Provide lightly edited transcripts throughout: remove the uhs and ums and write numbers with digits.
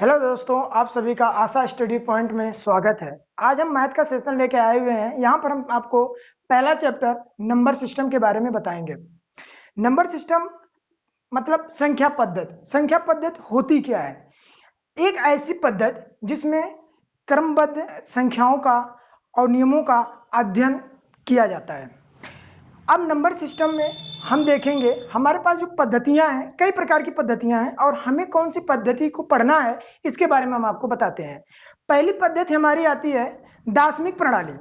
Hello दोस्तों, आप सभी का आशा स्टडी पॉइंट में स्वागत है। आज हम मैथ का सेशन लेके आए हुए हैं। यहाँ पर हम आपको पहला चैप्टर नंबर सिस्टम के बारे में बताएंगे। नंबर सिस्टम मतलब संख्या पद्धति। संख्या पद्धति होती क्या है? एक ऐसी पद्धति जिसमें क्रमबद्ध संख्याओं का और नियमों का अध्ययन किया जाता है। अब नंबर सिस्टम में हम देखेंगे हमारे पास जो पद्धतियां हैं, कई प्रकार की पद्धतियां हैं और हमें कौन सी पद्धति को पढ़ना है इसके बारे में हम आपको बताते हैं। पहली पद्धति हमारी आती है दार्शनिक प्रणाली।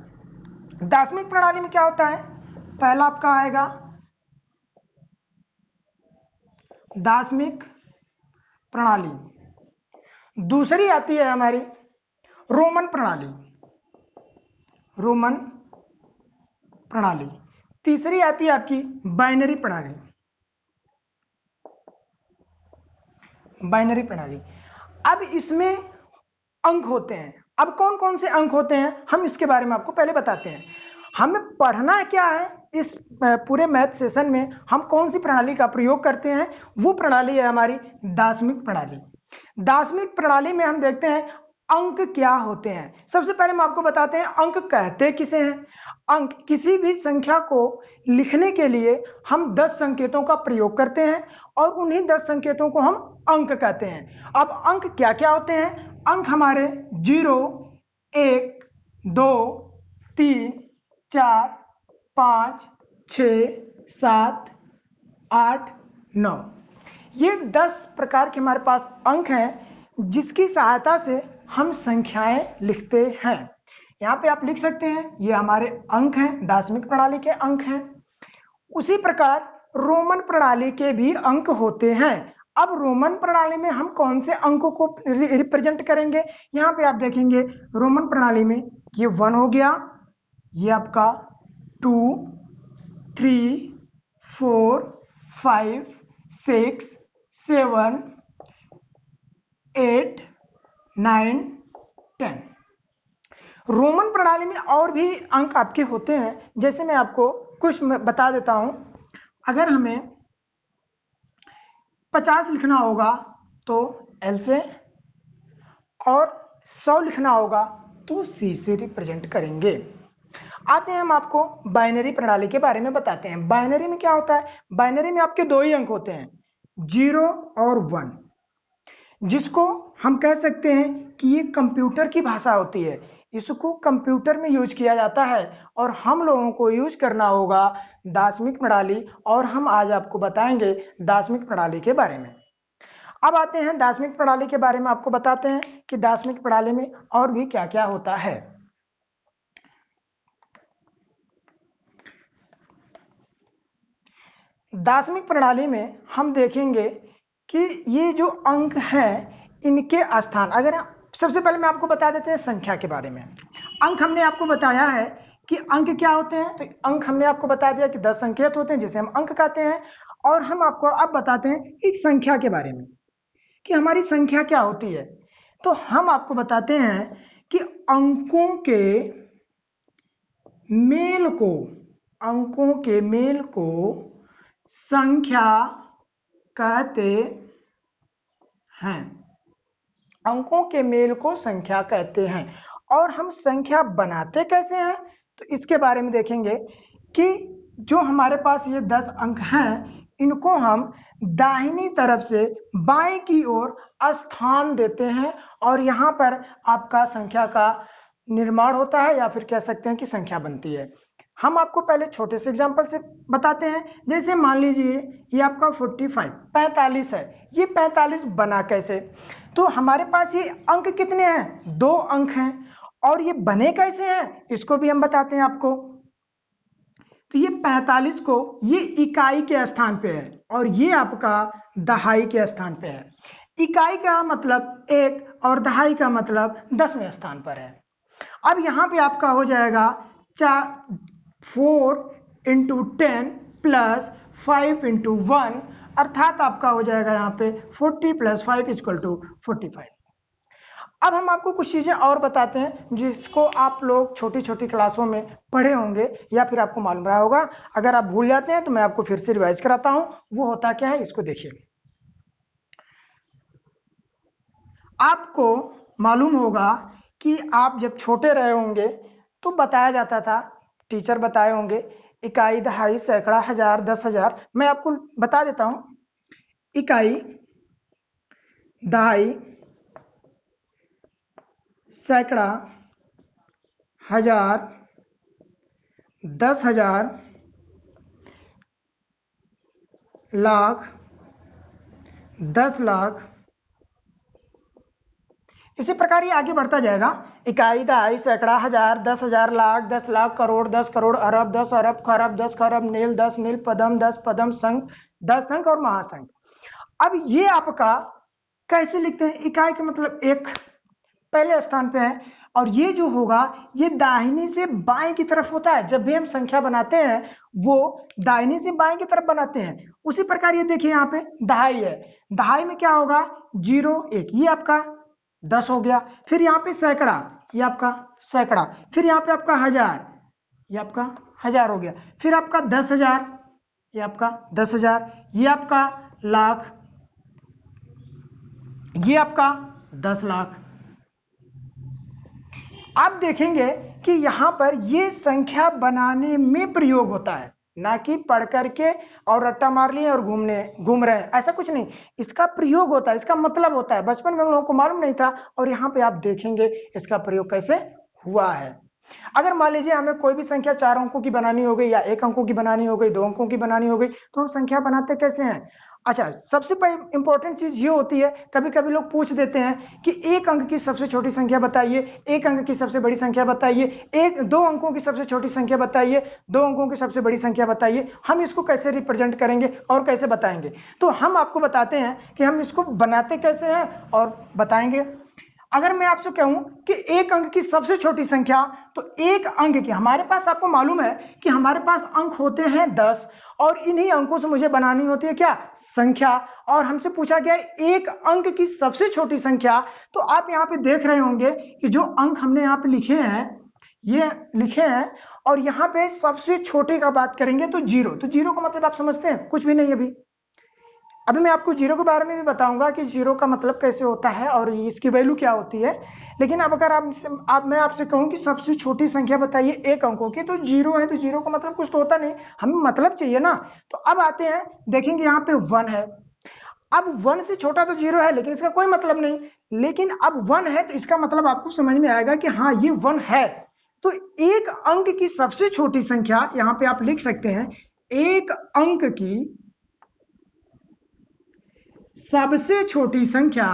दार्शनिक प्रणाली में क्या होता है? पहला आपका आएगा दार्शनिक प्रणाली, दूसरी आती है हमारी रोमन प्रणाली, रोमन प्रणाली, तीसरी आती है आपकी बाइनरी प्रणाली, बाइनरी प्रणाली। अब इसमें अंक होते हैं। अब कौन कौन से अंक होते हैं हम इसके बारे में आपको पहले बताते हैं। हमें पढ़ना क्या है इस पूरे मैथ सेशन में, हम कौन सी प्रणाली का प्रयोग करते हैं, वो प्रणाली है हमारी दार्शनिक प्रणाली। दार्शनिक प्रणाली में हम देखते हैं अंक क्या होते हैं। सबसे पहले हम आपको बताते हैं अंक कहते किसे हैं। अंक किसी भी संख्या को लिखने के लिए हम 10 संकेतों का प्रयोग करते हैं और उन्हीं 10 संकेतों को हम अंक कहते हैं। अब अंक क्या क्या होते हैं? अंक हमारे 0, 1, 2, 3, 4, 5, 6, 7, 8, 9, ये 10 प्रकार के हमारे पास अंक हैं जिसकी सहायता से हम संख्याएं लिखते हैं। यहाँ पे आप लिख सकते हैं ये हमारे अंक हैं, दार्शनिक प्रणाली के अंक हैं। उसी प्रकार रोमन प्रणाली के भी अंक होते हैं। अब रोमन प्रणाली में हम कौन से अंकों को रिप्रेजेंट करेंगे? यहाँ पे आप देखेंगे रोमन प्रणाली में ये 1 हो गया, ये आपका 2, 3, 4, 5, 6, 7, 8, 9, 10। रोमन प्रणाली में और भी अंक आपके होते हैं, जैसे मैं आपको कुछ बता देता हूं। अगर हमें 50 लिखना होगा तो L से, और 100 लिखना होगा तो C से रिप्रेजेंट करेंगे। आते हैं हम आपको बाइनरी प्रणाली के बारे में बताते हैं। बाइनरी में क्या होता है? बाइनरी में आपके 2 ही अंक होते हैं, 0 और 1, जिसको हम कह सकते हैं कि ये कंप्यूटर की भाषा होती है। इसको कंप्यूटर में यूज किया जाता है और हम लोगों को यूज करना होगा दार्शनिक प्रणाली, और हम आज आपको बताएंगे दार्शनिक प्रणाली के बारे में। अब आते हैं दार्शनिक प्रणाली के बारे में, आपको बताते हैं कि दार्शनिक प्रणाली में और भी क्या क्या होता है। दार्शनिक प्रणाली में हम देखेंगे कि ये जो अंक हैं इनके स्थान, अगर सबसे पहले मैं आपको बता देते हैं संख्या के बारे में। अंक हमने आपको बताया है कि अंक क्या होते हैं, तो अंक हमने आपको बता दिया कि 10 संकेत होते हैं जिसे हम अंक कहते हैं। और हम आपको अब बताते हैं एक संख्या के बारे में कि हमारी संख्या क्या होती है। तो हम आपको बताते हैं कि अंकों के मेल को, अंकों के मेल को संख्या कहते हैं। अंकों के मेल को संख्या कहते हैं। और हम संख्या बनाते कैसे हैं, तो इसके बारे में देखेंगे कि जो हमारे पास ये 10 अंक हैं इनको हम दाहिनी तरफ से बाएं की ओर स्थान देते हैं और यहाँ पर आपका संख्या का निर्माण होता है, या फिर कह सकते हैं कि संख्या बनती है। हम आपको पहले छोटे से एग्जांपल से बताते हैं। जैसे मान लीजिए ये आपका 45 है। ये 45 बना कैसे? तो हमारे पास ये अंक कितने हैं? 2 अंक हैं। और ये बने कैसे हैं इसको भी हम बताते हैं आपको। तो ये 45 को ये इकाई के स्थान पे है और ये आपका दहाई के स्थान पे है। इकाई का मतलब 1 और दहाई का मतलब 10वें स्थान पर है। अब यहाँ पे आपका हो जाएगा 4 × 10 प्लस 5 × 1, अर्थात आपका हो जाएगा यहाँ पे 40 + 5 = 45। अब हम आपको कुछ चीजें और बताते हैं जिसको आप लोग छोटी छोटी क्लासों में पढ़े होंगे या फिर आपको मालूम रहा होगा। अगर आप भूल जाते हैं तो मैं आपको फिर से रिवाइज कराता हूं। वो होता क्या है इसको देखिए। आपको मालूम होगा कि आप जब छोटे रहे होंगे तो बताया जाता था, टीचर बताए होंगे, इकाई, दहाई, सैकड़ा, हजार, 10,000। मैं आपको बता देता हूं, इकाई, दहाई, सैकड़ा, हजार, 10,000, लाख, 10 लाख, इसी प्रकार ये आगे बढ़ता जाएगा। इकाई, दहाई, सैकड़ा, हजार, 10,000, लाख, 10 लाख, करोड़, 10 करोड़, अरब, 10 अरब, खरब, 10 खरब, नील, 10 नील, पदम, 10 पदम, संख, 10 संख और महासंख। अब ये आपका कैसे लिखते हैं? इकाई का मतलब एक पहले स्थान पे है, और ये जो होगा ये दाहिनी से बाएं की तरफ होता है। जब भी हम संख्या बनाते हैं वो दाहिनी से बाएं की तरफ बनाते हैं। उसी प्रकार ये देखिए यहाँ पे दहाई है, दहाई में क्या होगा? 0 1, ये आपका 10 हो गया। फिर यहाँ पे सैकड़ा, ये आपका सैकड़ा। फिर यहाँ पे आपका हजार, ये आपका हजार हो गया। फिर आपका 10,000, ये आपका 10,000। ये आपका लाख, ये आपका 10 लाख। आप देखेंगे कि यहां पर ये संख्या बनाने में प्रयोग होता है, ना कि पढ़ करके और रट्टा मार लिए और घूम रहे हैं, ऐसा कुछ नहीं। इसका प्रयोग होता है, इसका मतलब होता है। बचपन में हम लोगों को मालूम नहीं था, और यहां पे आप देखेंगे इसका प्रयोग कैसे हुआ है। अगर मान लीजिए हमें कोई भी संख्या 4 अंकों की बनानी हो गई, या 1 अंकों की बनानी हो गई, 2 अंकों की बनानी हो गई, तो हम संख्या बनाते कैसे हैं? अच्छा, सबसे इंपॉर्टेंट चीज ये होती है, कभी कभी लोग पूछ देते हैं कि 1 अंक की सबसे छोटी संख्या बताइए, 1 अंक की सबसे बड़ी संख्या बताइए, 2 अंकों की सबसे छोटी संख्या बताइए, 2 अंकों की सबसे बड़ी संख्या बताइए। हम इसको कैसे रिप्रेजेंट करेंगे और कैसे बताएंगे? तो हम आपको बताते हैं कि हम इसको बनाते कैसे हैं और बताएंगे। अगर मैं आपसे कहूं कि 1 अंक की सबसे छोटी संख्या, तो 1 अंक की, हमारे पास आपको मालूम है कि हमारे पास अंक होते हैं 10, और इन्हीं अंकों से मुझे बनानी होती है क्या? संख्या। और हमसे पूछा गया है 1 अंक की सबसे छोटी संख्या। तो आप यहां पे देख रहे होंगे कि जो अंक हमने यहां पे लिखे हैं, ये लिखे हैं, और यहां पे सबसे छोटे का बात करेंगे तो 0। तो 0 का मतलब आप समझते हैं? कुछ भी नहीं। अभी मैं आपको 0 के बारे में भी बताऊंगा कि 0 का मतलब कैसे होता है और इसकी वैल्यू क्या होती है। लेकिन अब अगर मैं आपसे कहूं कि सबसे छोटी संख्या बताइए 1 अंकों की, तो 0 है, तो 0 का मतलब कुछ तो होता नहीं, हमें मतलब चाहिए ना। तो अब आते हैं, देखेंगे यहाँ पे 1 है। अब 1 से छोटा तो 0 है, लेकिन इसका कोई मतलब नहीं। लेकिन अब 1 है, तो इसका मतलब आपको समझ में आएगा कि हाँ ये 1 है। तो 1 अंक की सबसे छोटी संख्या, यहां पे आप लिख सकते हैं 1 अंक की सबसे छोटी संख्या,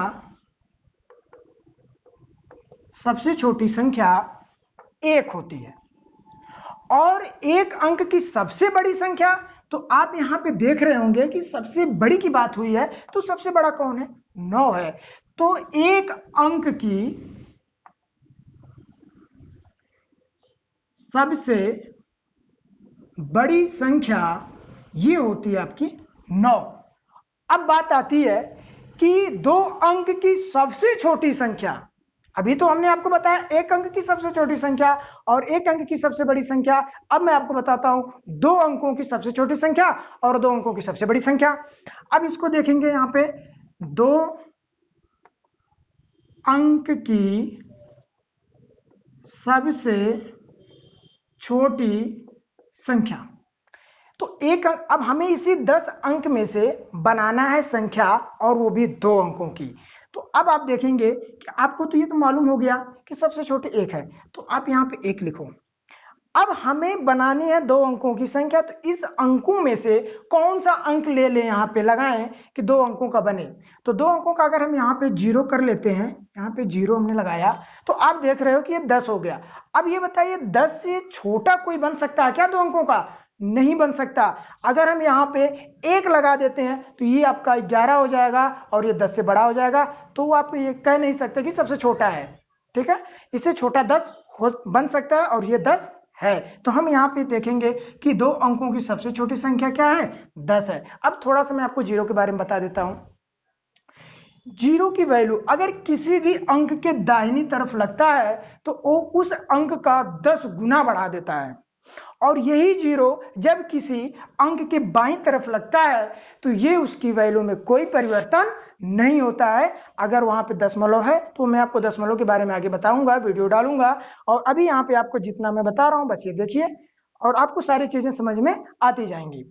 सबसे छोटी संख्या 1 होती है। और 1 अंक की सबसे बड़ी संख्या, तो आप यहां पे देख रहे होंगे कि सबसे बड़ी की बात हुई है, तो सबसे बड़ा कौन है? 9 है। तो 1 अंक की सबसे बड़ी संख्या ये होती है आपकी 9। अब बात आती है कि 2 अंक की सबसे छोटी संख्या। अभी तो हमने आपको बताया 1 अंक की सबसे छोटी संख्या और 1 अंक की सबसे बड़ी संख्या। अब मैं आपको बताता हूं 2 अंकों की सबसे छोटी संख्या और 2 अंकों की सबसे बड़ी संख्या। अब इसको देखेंगे यहां पे, 2 अंक की सबसे छोटी संख्या। तो 1 अंक, अब हमें इसी 10 अंक में से बनाना है संख्या, और वो भी 2 अंकों की। तो अब आप देखेंगे कि आपको तो ये तो मालूम हो गया कि सबसे छोटी 1 है, तो आप यहां पे 1 लिखो। अब हमें बनानी है 2 अंकों की संख्या, तो इस अंकों में से कौन सा अंक ले लें, यहां पे लगाएं कि 2 अंकों का बने। तो 2 अंकों का अगर हम यहां पे 0 कर लेते हैं, यहां पे 0 हमने लगाया, तो आप देख रहे हो कि ये 10 हो गया। अब ये बताइए 10 से छोटा कोई बन सकता है क्या 2 अंकों का? नहीं बन सकता। अगर हम यहाँ पे 1 लगा देते हैं तो ये आपका 11 हो जाएगा, और ये 10 से बड़ा हो जाएगा, तो आप ये कह नहीं सकते कि सबसे छोटा है। ठीक है, इससे छोटा 10 बन सकता है, और ये 10 है। तो हम यहाँ पे देखेंगे कि 2 अंकों की सबसे छोटी संख्या क्या है? 10 है। अब थोड़ा सा मैं आपको 0 के बारे में बता देता हूं। 0 की वैल्यू अगर किसी भी अंक के दाहिनी तरफ लगता है, तो वो उस अंक का 10 गुना बढ़ा देता है। और यही 0 जब किसी अंक के बाईं तरफ लगता है, तो ये उसकी वैल्यू में कोई परिवर्तन नहीं होता है। अगर वहां पे दशमलव है तो मैं आपको दशमलव के बारे में आगे बताऊंगा, वीडियो डालूंगा। और अभी यहाँ पे आपको जितना मैं बता रहा हूँ बस ये देखिए, और आपको सारी चीजें समझ में आती जाएंगी।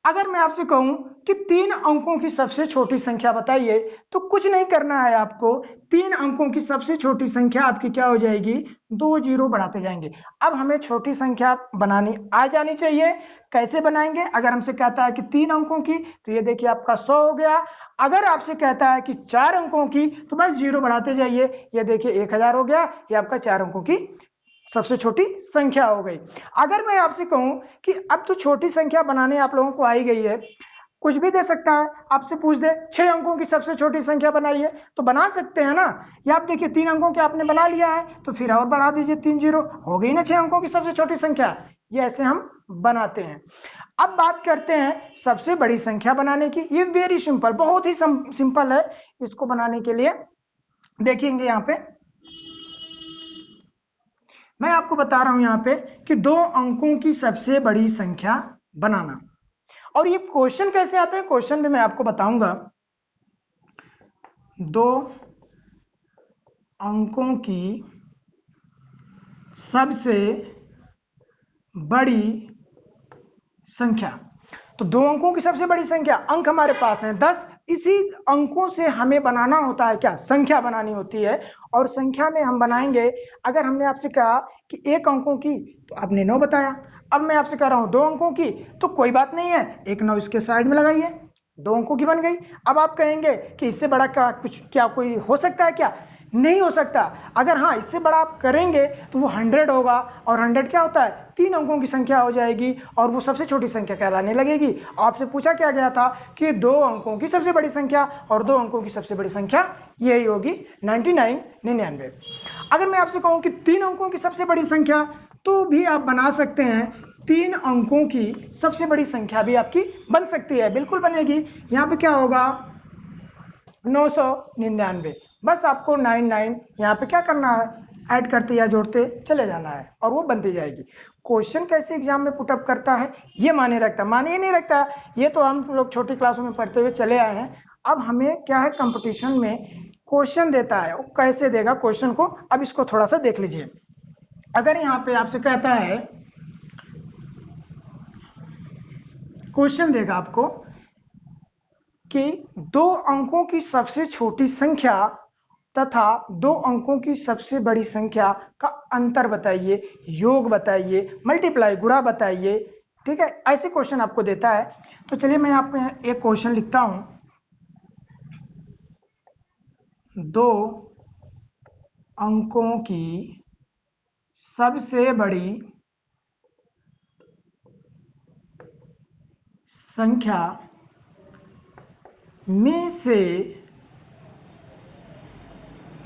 अगर मैं आपसे कहूं कि 3 अंकों की सबसे छोटी संख्या बताइए, तो कुछ नहीं करना है आपको। 3 अंकों की सबसे छोटी संख्या आपकी क्या हो जाएगी, 2 जीरो बढ़ाते जाएंगे। अब हमें छोटी संख्या बनानी आ जानी चाहिए। कैसे बनाएंगे? अगर हमसे कहता है कि 3 अंकों की, तो ये देखिए आपका 100 हो गया। अगर आपसे कहता है कि 4 अंकों की, तो बस जीरो बढ़ाते जाइए, ये देखिए 1000 हो गया। ये आपका 4 अंकों की सबसे छोटी संख्या हो गई। अगर मैं आपसे कहूं कि अब तो छोटी संख्या बनाने आप लोगों को आ ही गई है, कुछ भी दे सकता है, आपसे पूछ दे 6 अंकों की सबसे छोटी संख्या बनाइए, तो बना सकते हैं ना। या आप देखिए 3 अंकों की आपने बना लिया है, तो फिर और बढ़ा दीजिए 3 जीरो, हो गई ना 6 अंकों की सबसे छोटी संख्या। ये ऐसे हम बनाते हैं। अब बात करते हैं सबसे बड़ी संख्या बनाने की। ये वेरी सिंपल, बहुत ही सिंपल है। इसको बनाने के लिए देखेंगे यहाँ पे मैं आपको बता रहा हूं यहाँ पे कि 2 अंकों की सबसे बड़ी संख्या बनाना। और ये क्वेश्चन कैसे आते हैं, क्वेश्चन में मैं आपको बताऊंगा। 2 अंकों की सबसे बड़ी संख्या। तो 2 अंकों की सबसे बड़ी संख्या, अंक हमारे पास है 10। इसी अंकों से हमें बनाना होता है क्या, संख्या बनानी होती है। और संख्या में हम बनाएंगे, अगर हमने आपसे कहा कि 1 अंकों की, तो आपने 9 बताया। अब मैं आपसे कह रहा हूं 2 अंकों की, तो कोई बात नहीं है, एक 9 इसके साइड में लगाइए, 2 अंकों की बन गई। अब आप कहेंगे कि इससे बड़ा क्या कोई हो सकता है क्या? नहीं हो सकता। अगर हाँ इससे बड़ा आप करेंगे तो वो 100 होगा, और 100 क्या होता है, 3 अंकों की संख्या हो जाएगी, और वो सबसे छोटी संख्या कहलाने लगेगी। आपसे पूछा क्या गया था कि 2 अंकों की सबसे बड़ी संख्या, और 2 अंकों की सबसे बड़ी संख्या यही होगी 99। अगर मैं आपसे कहूं कि 3 अंकों की सबसे बड़ी संख्या, तो भी आप बना सकते हैं। 3 अंकों की सबसे बड़ी संख्या भी आपकी बन सकती है, बिल्कुल बनेगी। यहां पे क्या होगा, 999। बस आपको 99 यहाँ पे क्या करना है, ऐड करते या जोड़ते चले जाना है, और वो बनती जाएगी। क्वेश्चन कैसे एग्जाम में पुटअप करता है ये माने रखता, माने ही नहीं रखता, ये तो हम लोग छोटी क्लासों में पढ़ते हुए चले आए हैं। अब हमें क्या है, कंपटीशन में क्वेश्चन देता है, वो कैसे देगा क्वेश्चन को, अब इसको थोड़ा सा देख लीजिए। अगर यहाँ पे आपसे कहता है, क्वेश्चन देगा आपको कि 2 अंकों की सबसे छोटी संख्या तथा 2 अंकों की सबसे बड़ी संख्या का अंतर बताइए, योग बताइए, मल्टीप्लाई गुणा बताइए। ठीक है, ऐसे क्वेश्चन आपको देता है। तो चलिए मैं आप में एक क्वेश्चन लिखता हूं। 2 अंकों की सबसे बड़ी संख्या में से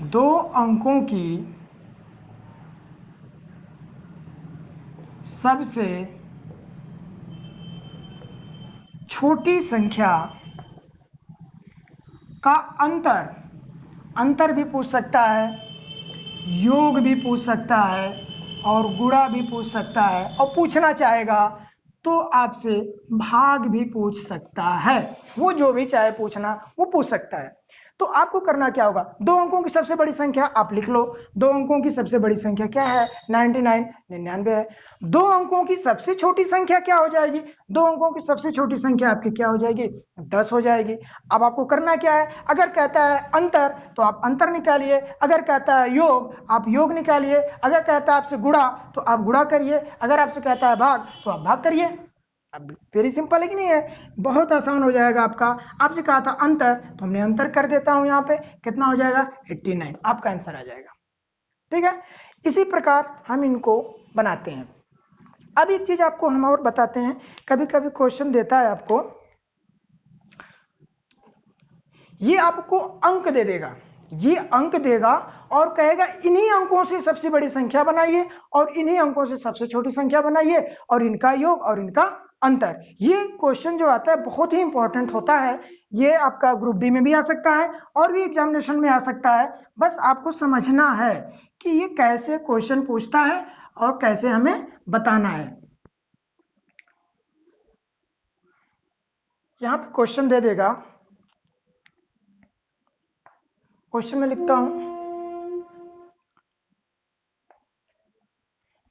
2 अंकों की सबसे छोटी संख्या का अंतर, अंतर भी पूछ सकता है, योग भी पूछ सकता है, और गुणा भी पूछ सकता है, और पूछना चाहेगा तो आपसे भाग भी पूछ सकता है। वो जो भी चाहे पूछना वो पूछ सकता है। तो आपको करना क्या होगा, 2 अंकों की सबसे बड़ी संख्या आप लिख लो। 2 अंकों की सबसे बड़ी संख्या क्या है, 99 है। 2 अंकों की सबसे छोटी संख्या क्या हो जाएगी, 2 अंकों की सबसे छोटी संख्या आपकी क्या हो जाएगी, 10 हो जाएगी। अब आपको करना क्या है, अगर कहता है अंतर तो आप अंतर निकालिए, अगर कहता है योग आप योग निकालिए, अगर कहता है आपसे गुणा तो आप गुणा करिए, अगर आपसे कहता है भाग तो आप भाग करिए। अब वेरी सिंपल है कि नहीं है, बहुत आसान हो जाएगा आपका। आपसे कहा था अंतर, तो हमने अंतर कर देता हूं, यहाँ पे कितना हो जाएगा 89, आपका आंसर आ जाएगा। ठीक है, इसी प्रकार हम इनको बनाते हैं। अब एक चीज आपको हम और बताते हैं, कभी कभी क्वेश्चन देता है आपको, ये आपको अंक दे देगा, ये अंक देगा और कहेगा इन्हीं अंकों से सबसे बड़ी संख्या बनाइए, और इन्हीं अंकों से सबसे छोटी संख्या बनाइए, और इनका योग और इनका अंतर। ये क्वेश्चन जो आता है बहुत ही इंपॉर्टेंट होता है। ये आपका ग्रुप डी में भी आ सकता है, और भी एग्जामिनेशन में आ सकता है। बस आपको समझना है कि ये कैसे क्वेश्चन पूछता है और कैसे हमें बताना है। यहां पे क्वेश्चन दे देगा क्वेश्चन में लिखता हूं,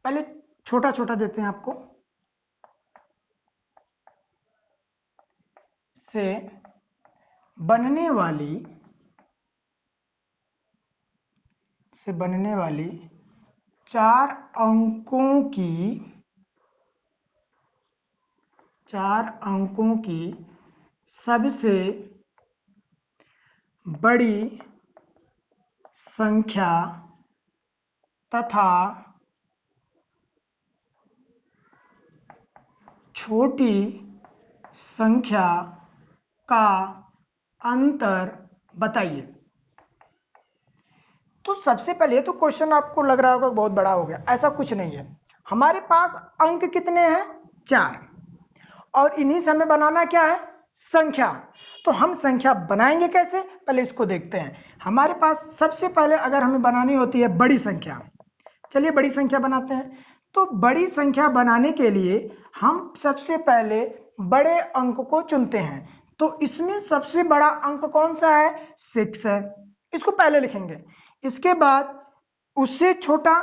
पहले छोटा छोटा देते हैं आपको, से बनने वाली 4 अंकों की सबसे बड़ी संख्या तथा छोटी संख्या का अंतर बताइए। तो सबसे पहले तो क्वेश्चन आपको लग रहा होगा बहुत बड़ा हो गया, ऐसा कुछ नहीं है। हमारे पास अंक कितने हैं? 4, और इन्हीं से हमें बनाना क्या है? संख्या। तो हम संख्या बनाएंगे कैसे, पहले इसको देखते हैं। हमारे पास सबसे पहले अगर हमें बनानी होती है बड़ी संख्या, चलिए बड़ी संख्या बनाते हैं। तो बड़ी संख्या बनाने के लिए हम सबसे पहले बड़े अंक को चुनते हैं। तो इसमें सबसे बड़ा अंक कौन सा है? 6 है, इसको पहले लिखेंगे। इसके बाद उससे छोटा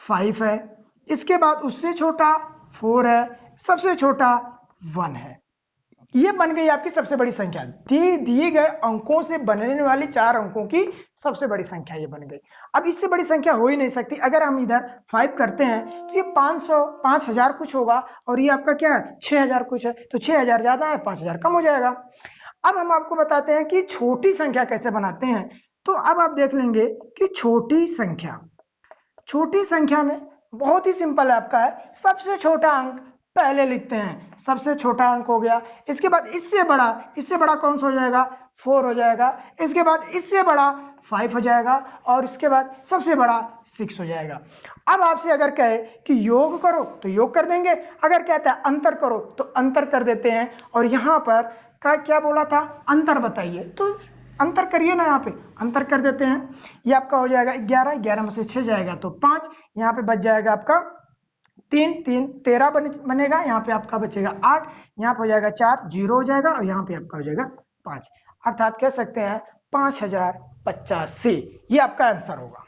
5 है, इसके बाद उससे छोटा 4 है, सबसे छोटा 1 है। ये बन गई आपकी सबसे बड़ी संख्या। दिए गए अंकों से बनने वाली 4 अंकों की सबसे बड़ी संख्या ये बन गई। अब इससे बड़ी संख्या हो ही नहीं सकती। अगर हम इधर 5 करते हैं तो ये 500 5000 कुछ होगा, और ये आपका क्या है? 6000 कुछ है। तो 6000 ज्यादा है, 5000 कम हो जाएगा। अब हम आपको बताते हैं कि छोटी संख्या कैसे बनाते हैं। तो अब आप देख लेंगे कि छोटी संख्या में बहुत ही सिंपल है आपका है, सबसे छोटा अंक पहले लिखते हैं। सबसे छोटा अंक हो गया, इसके बाद इससे बड़ा कौन सा हो जाएगा? 4 हो जाएगा, इसके बाद इससे बड़ा 5 हो जाएगा, और इसके बाद सबसे बड़ा 6 हो जाएगा। अब आपसे अगर कहे कि योग करो तो योग कर देंगे, अगर कहता है अंतर करो तो अंतर कर देते हैं। और यहाँ पर का क्या बोला था? अंतर बताइए, तो अंतर करिए ना, यहाँ पे अंतर कर देते हैं। ये आपका हो जाएगा 11 में से 6 जाएगा तो 5, यहाँ पे बच जाएगा आपका 3 13 बनेगा, यहाँ पे आपका बचेगा 8, यहाँ पे हो जाएगा 4 0 हो जाएगा, और यहाँ पे आपका हो जाएगा 5, अर्थात कह सकते हैं 5085। ये आपका आंसर होगा।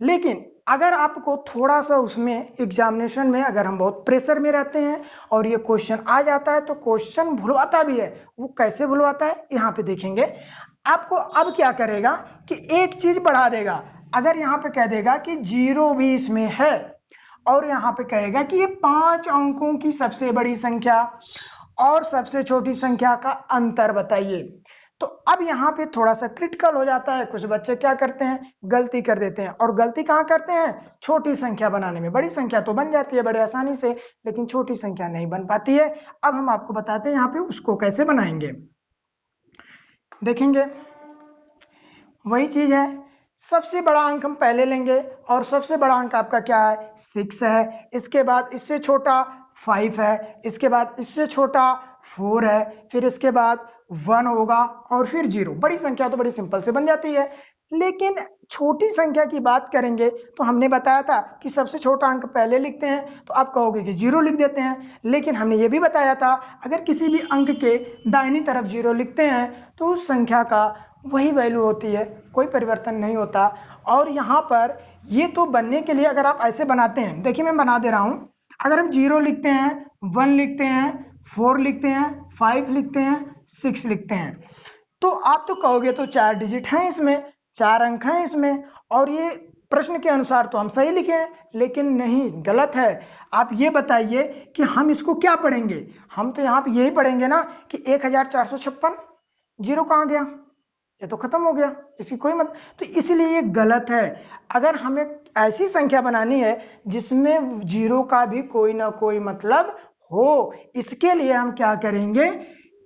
लेकिन अगर आपको थोड़ा सा उसमें एग्जामिनेशन में अगर हम बहुत प्रेशर में रहते हैं और ये क्वेश्चन आ जाता है तो क्वेश्चन भुलवाता भी है। वो कैसे भुलवाता है यहाँ पे देखेंगे। आपको अब क्या करेगा कि एक चीज बढ़ा देगा। अगर यहाँ पे कह देगा कि 0 भी इसमें है, और यहाँ पे कहेगा कि ये 5 अंकों की सबसे बड़ी संख्या और सबसे छोटी संख्या का अंतर बताइए, तो अब यहाँ पे थोड़ा सा क्रिटिकल हो जाता है। कुछ बच्चे क्या करते हैं? गलती कर देते हैं। और गलती कहाँ करते हैं? छोटी संख्या बनाने में। बड़ी संख्या तो बन जाती है बड़े आसानी से, लेकिन छोटी संख्या नहीं बन पाती है। अब हम आपको बताते हैं यहाँ पे उसको कैसे बनाएंगे। देखेंगे वही चीज है, सबसे बड़ा अंक हम पहले लेंगे, और सबसे बड़ा अंक आपका क्या है? 6 है। इसके बाद इससे छोटा 5 है, इसके बाद इससे छोटा 4 है, फिर इसके बाद 1 होगा, और फिर 0। बड़ी संख्या तो बड़ी सिंपल से बन जाती है। लेकिन छोटी संख्या की बात करेंगे तो हमने बताया था कि सबसे छोटा अंक पहले लिखते हैं, तो आप कहोगे कि 0 लिख देते हैं। लेकिन हमने ये भी बताया था अगर किसी भी अंक के दाहिनी तरफ 0 लिखते हैं तो उस संख्या का वही वैल्यू होती है, कोई परिवर्तन नहीं होता। और यहाँ पर ये तो बनने के लिए अगर आप ऐसे बनाते हैं, देखिए मैं बना दे रहा हूं। अगर हम 0 लिखते हैं, 1 लिखते हैं, 4 लिखते हैं, 5 लिखते हैं, 6 लिखते हैं, तो आप तो कहोगे तो 4 डिजिट हैं इसमें, 4 अंक हैं इसमें, और ये प्रश्न के अनुसार तो हम सही लिखे हैं। लेकिन नहीं, गलत है। आप ये बताइए कि हम इसको क्या पढ़ेंगे? हम तो यहाँ पे यही पढ़ेंगे ना कि 1456, 0 कहाँ गया? ये तो खत्म हो गया, इसकी कोई मतलब, तो इसलिए ये गलत है। अगर हमें ऐसी संख्या बनानी है जिसमें 0 का भी कोई ना कोई मतलब हो, इसके लिए हम क्या करेंगे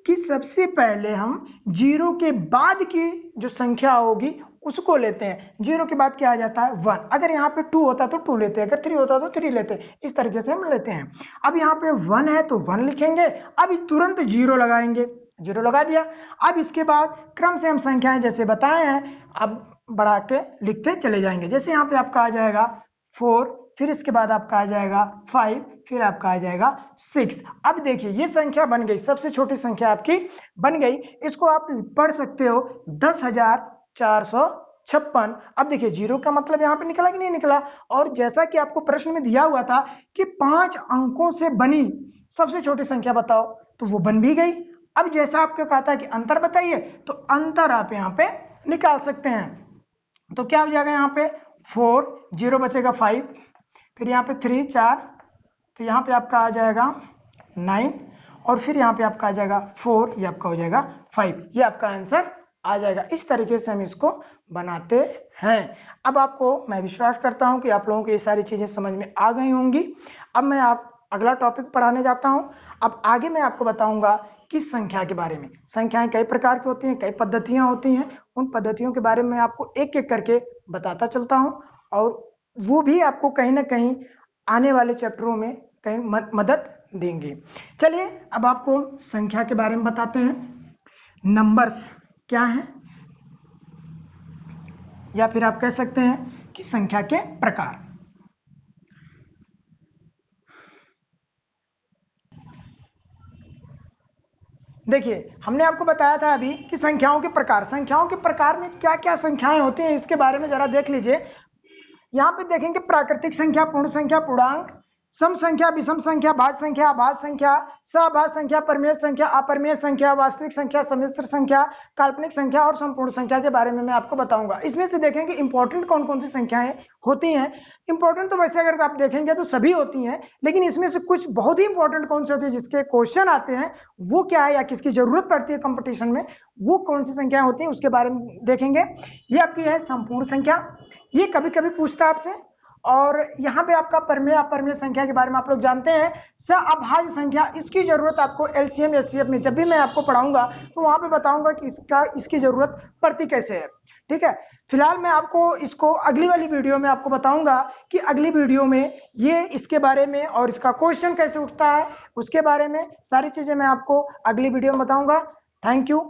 कि सबसे पहले हम 0 के बाद की जो संख्या होगी उसको लेते हैं। 0 के बाद क्या आ जाता है? 1। अगर यहाँ पे 2 होता तो 2 लेते, अगर 3 होता तो 3 लेते, इस तरीके से हम लेते हैं। अब यहाँ पे 1 है तो 1 लिखेंगे, अभी तुरंत 0 लगाएंगे, 0 लगा दिया। अब इसके बाद क्रम से हम संख्याएं जैसे बताए हैं अब बढ़ा के लिखते चले जाएंगे। जैसे यहाँ पे आपका आ जाएगा 4, फिर इसके बाद आपका आ जाएगा 5, फिर आपका आ जाएगा 6। अब देखिए ये संख्या बन गई, सबसे छोटी संख्या आपकी बन गई। इसको आप पढ़ सकते हो 456। अब देखिए जीरो का मतलब यहाँ पे निकला कि नहीं निकला। और जैसा कि आपको प्रश्न में दिया हुआ था कि 5 अंकों से बनी सबसे छोटी संख्या बताओ, तो वो बन भी गई। अब जैसा आपको कहा था कि अंतर बताइए, तो अंतर आप यहाँ पे निकाल सकते हैं। तो क्या हो जाएगा यहाँ पे 4, 0 बचेगा 5, फिर यहाँ पे 3 4, तो यहाँ पे आपका आ जाएगा 9, और फिर यहाँ पे आपका आ जाएगा 4, ये आपका हो जाएगा 5। ये आपका आंसर आ जाएगा। इस तरीके से हम इसको बनाते हैं। अब आपको मैं विश्वास करता हूं कि आप लोगों को ये सारी चीजें समझ में आ गई होंगी। अब मैं अगला टॉपिक पढ़ाने जाता हूं। अब आगे मैं आपको बताऊंगा कि संख्या के बारे में। संख्याएं कई प्रकार की होती हैं, कई पद्धतियां होती हैं। उन पद्धतियों के बारे में आपको एक एक करके बताता चलता हूं, और वो भी आपको कहीं ना कहीं आने वाले चैप्टरों में कहीं मदद देंगे। चलिए अब आपको संख्या के बारे में बताते हैं। नंबर्स क्या है, या फिर आप कह सकते हैं कि संख्या के प्रकार। देखिए हमने आपको बताया था अभी कि संख्याओं के प्रकार। संख्याओं के प्रकार में क्या क्या संख्याएं होती हैं इसके बारे में जरा देख लीजिए। यहां पे देखेंगे प्राकृतिक संख्या, पूर्ण संख्या, पूर्णांक, सम संख्या, विषम संख्या, भाज्य संख्या, अभाज्य संख्या, सहभाज्य संख्या, परिमेय संख्या, अपरिमेय संख्या, वास्तविक संख्या, सम्मिश्र संख्या, काल्पनिक संख्या और संपूर्ण संख्या के बारे में मैं आपको बताऊंगा। इसमें से देखेंगे इंपॉर्टेंट कौन कौन सी संख्याएं होती हैं। इंपॉर्टेंट तो वैसे अगर आप देखेंगे तो सभी होती हैं, लेकिन इसमें से कुछ बहुत ही इंपॉर्टेंट कौन सी होती है जिसके क्वेश्चन आते हैं, वो क्या है या किसकी जरूरत पड़ती है कंपटीशन में, वो कौन सी संख्याएं होती हैं उसके बारे में देखेंगे। ये आपकी है संपूर्ण संख्या, ये कभी कभी पूछता है आपसे। और यहाँ पे आपका परिमेय अपरिमेय संख्या के बारे में आप लोग जानते हैं। सहअभाज्य संख्या, इसकी जरूरत आपको एलसीएम एचसीएफ में जब भी मैं आपको पढ़ाऊंगा तो वहां पे बताऊंगा कि इसकी जरूरत पड़ती कैसे है। ठीक है, फिलहाल मैं आपको इसको अगली वाली वीडियो में आपको बताऊंगा कि अगली वीडियो में ये इसके बारे में और इसका क्वेश्चन कैसे उठता है उसके बारे में सारी चीजें मैं आपको अगली वीडियो में बताऊंगा। Thank you.